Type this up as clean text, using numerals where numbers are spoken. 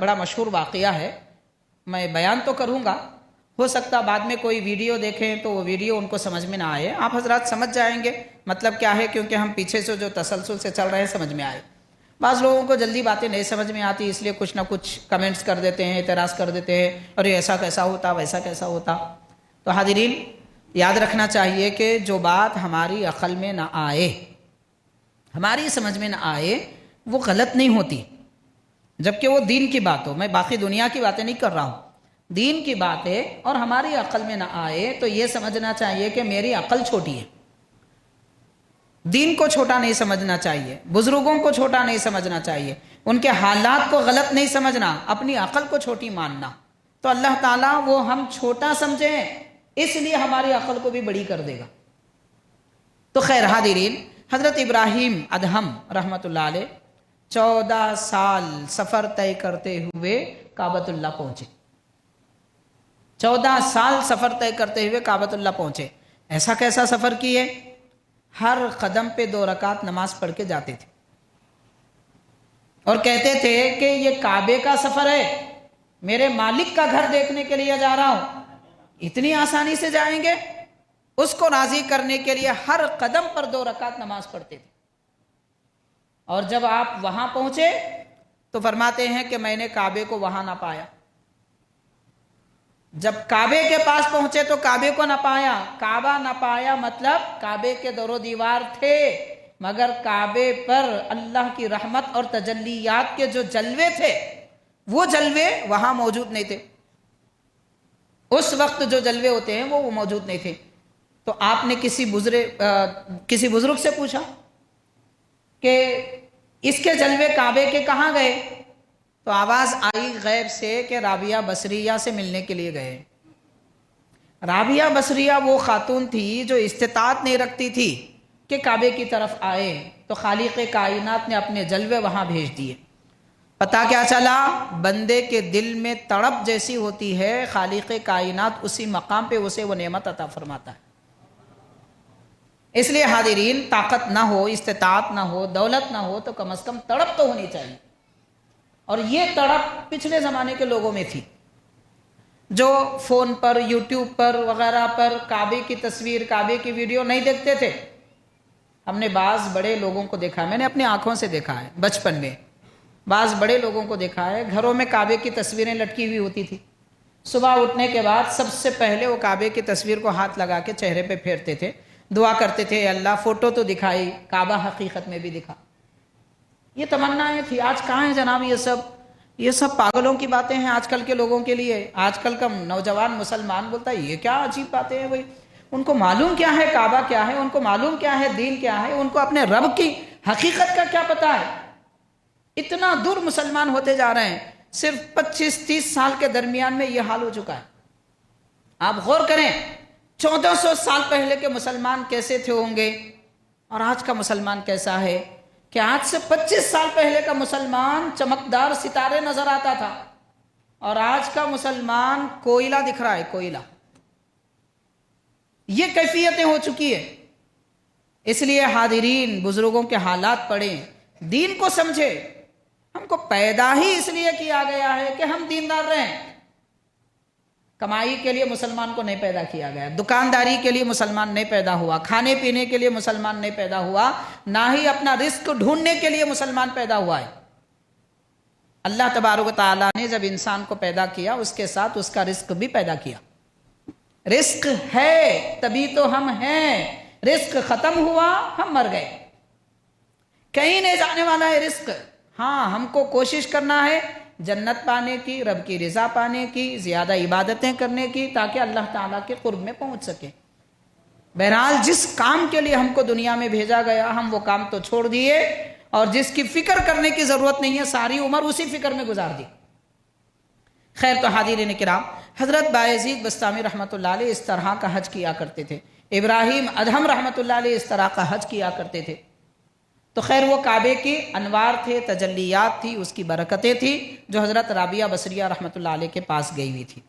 بڑا مشہور واقعہ ہے، میں بیان تو کروں گا، ہو سکتا بعد میں کوئی ویڈیو دیکھیں تو وہ ویڈیو ان کو سمجھ میں نہ آئے، آپ حضرات سمجھ جائیں گے مطلب کیا ہے، کیونکہ ہم پیچھے سے جو تسلسل سے چل رہے ہیں سمجھ میں آئے۔ بعض لوگوں کو جلدی باتیں نہیں سمجھ میں آتی، اس لیے کچھ نہ کچھ کمنٹس کر دیتے ہیں، اعتراض کر دیتے ہیں، اور یہ ایسا کیسا ہوتا، ویسا کیسا ہوتا۔ تو حاضرین یاد رکھنا چاہیے کہ جو بات ہماری عقل میں نہ آئے، ہماری سمجھ میں نہ آئے، وہ غلط نہیں ہوتی، جبکہ وہ دین کی بات ہو۔ میں باقی دنیا کی باتیں نہیں کر رہا ہوں، دین کی بات ہے اور ہماری عقل میں نہ آئے تو یہ سمجھنا چاہیے کہ میری عقل چھوٹی ہے۔ دین کو چھوٹا نہیں سمجھنا چاہیے، بزرگوں کو چھوٹا نہیں سمجھنا چاہیے، ان کے حالات کو غلط نہیں سمجھنا، اپنی عقل کو چھوٹی ماننا۔ تو اللہ تعالیٰ وہ ہم چھوٹا سمجھیں اس لیے ہماری عقل کو بھی بڑی کر دے گا۔ تو خیر حاضرین، حضرت ابراہیم ادہم رحمۃ اللہ علیہ 14 سال سفر طے کرتے ہوئے کعبۃ اللہ پہنچے، 14 سال سفر طے کرتے ہوئے کعبۃ اللہ پہنچے۔ ایسا کیسا سفر کیے؟ ہر قدم پہ 2 رکعت نماز پڑھ کے جاتے تھے، اور کہتے تھے کہ یہ کعبے کا سفر ہے، میرے مالک کا گھر دیکھنے کے لیے جا رہا ہوں، اتنی آسانی سے جائیں گے؟ اس کو راضی کرنے کے لیے ہر قدم پر 2 رکعت نماز پڑھتے تھے۔ اور جب آپ وہاں پہنچے تو فرماتے ہیں کہ میں نے کعبے کو وہاں نہ پایا۔ جب کعبے کے پاس پہنچے تو کعبے کو نہ پایا، کعبہ نہ پایا مطلب کعبے کے در و دیوار تھے، مگر کعبے پر اللہ کی رحمت اور تجلیات کے جو جلوے تھے وہ جلوے وہاں موجود نہیں تھے۔ اس وقت جو جلوے ہوتے ہیں وہ موجود نہیں تھے۔ تو آپ نے کسی بزرگ سے پوچھا کہ اس کے جلوے کعبے کے کہاں گئے؟ تو آواز آئی غیب سے کہ رابعہ بصریہ سے ملنے کے لیے گئے۔ رابعہ بصریہ وہ خاتون تھی جو استطاعت نہیں رکھتی تھی کہ کعبے کی طرف آئے، تو خالق کائنات نے اپنے جلوے وہاں بھیج دیے۔ پتہ کیا چلا؟ بندے کے دل میں تڑپ جیسی ہوتی ہے، خالق کائنات اسی مقام پہ اسے وہ نعمت عطا فرماتا ہے۔ اس لیے حاضرین، طاقت نہ ہو، استطاعت نہ ہو، دولت نہ ہو، تو کم از کم تڑپ تو ہونی چاہیے۔ اور یہ تڑپ پچھلے زمانے کے لوگوں میں تھی، جو فون پر، یوٹیوب پر وغیرہ پر کعبے کی تصویر، کعبے کی ویڈیو نہیں دیکھتے تھے۔ ہم نے بعض بڑے لوگوں کو دیکھا ہے، میں نے اپنی آنکھوں سے دیکھا ہے، بچپن میں بعض بڑے لوگوں کو دیکھا ہے، گھروں میں کعبے کی تصویریں لٹکی ہوئی ہوتی تھی۔ صبح اٹھنے کے بعد سب سے پہلے وہ کعبے کی تصویر کو ہاتھ لگا کے چہرے پہ پھیرتے تھے، دعا کرتے تھے، اے اللہ فوٹو تو دکھائی، کعبہ حقیقت میں بھی دکھا۔ یہ تمنائیں تھی، آج کہاں ہیں جناب یہ سب پاگلوں کی باتیں ہیں آج کل کے لوگوں کے لیے۔ آج کل کا نوجوان مسلمان بولتا ہے یہ کیا عجیب باتیں ہیں بھائی، ان کو معلوم کیا ہے کعبہ کیا ہے، ان کو معلوم کیا ہے دین کیا ہے، ان کو اپنے رب کی حقیقت کا کیا پتہ ہے۔ اتنا دور مسلمان ہوتے جا رہے ہیں، صرف 25-30 سال کے درمیان میں یہ حال ہو چکا ہے۔ آپ غور کریں 1400 سال پہلے کے مسلمان کیسے تھے ہوں گے، اور آج کا مسلمان کیسا ہے، کہ آج سے 25 سال پہلے کا مسلمان چمکدار ستارے نظر آتا تھا، اور آج کا مسلمان کوئلہ دکھ رہا ہے، کوئلہ۔ یہ کیفیتیں ہو چکی ہے۔ اس لیے حاضرین، بزرگوں کے حالات پڑھیں، دین کو سمجھے۔ ہم کو پیدا ہی اس لیے کیا گیا ہے کہ ہم دیندار رہیں۔ کمائی کے لیے مسلمان کو نہیں پیدا کیا گیا، دکانداری کے لیے مسلمان نہیں پیدا ہوا، کھانے پینے کے لیے مسلمان نہیں پیدا ہوا، نہ ہی اپنا رزق ڈھونڈنے کے لیے مسلمان پیدا ہوا ہے۔ اللہ تبارک و تعالیٰ نے جب انسان کو پیدا کیا، اس کے ساتھ اس کا رزق بھی پیدا کیا۔ رزق ہے تبھی تو ہم ہیں، رزق ختم ہوا ہم مر گئے، کہیں نہیں جانے والا ہے رزق۔ ہاں، ہم کو کوشش کرنا ہے جنت پانے کی، رب کی رضا پانے کی، زیادہ عبادتیں کرنے کی، تاکہ اللہ تعالیٰ کے قرب میں پہنچ سکے۔ بہرحال جس کام کے لیے ہم کو دنیا میں بھیجا گیا، ہم وہ کام تو چھوڑ دیے، اور جس کی فکر کرنے کی ضرورت نہیں ہے ساری عمر اسی فکر میں گزار دی۔ خیر، تو حاضرین کرام، حضرت بایزید بسطامی رحمۃ اللہ علیہ اس طرح کا حج کیا کرتے تھے، ابراہیم ادہم رحمۃ اللہ علیہ اس طرح کا حج کیا کرتے تھے۔ تو خیر، وہ کعبے کی انوار تھے، تجلیات تھی، اس کی برکتیں تھی جو حضرت رابعہ بصریہ رحمۃ اللہ علیہ کے پاس گئی ہوئی تھی۔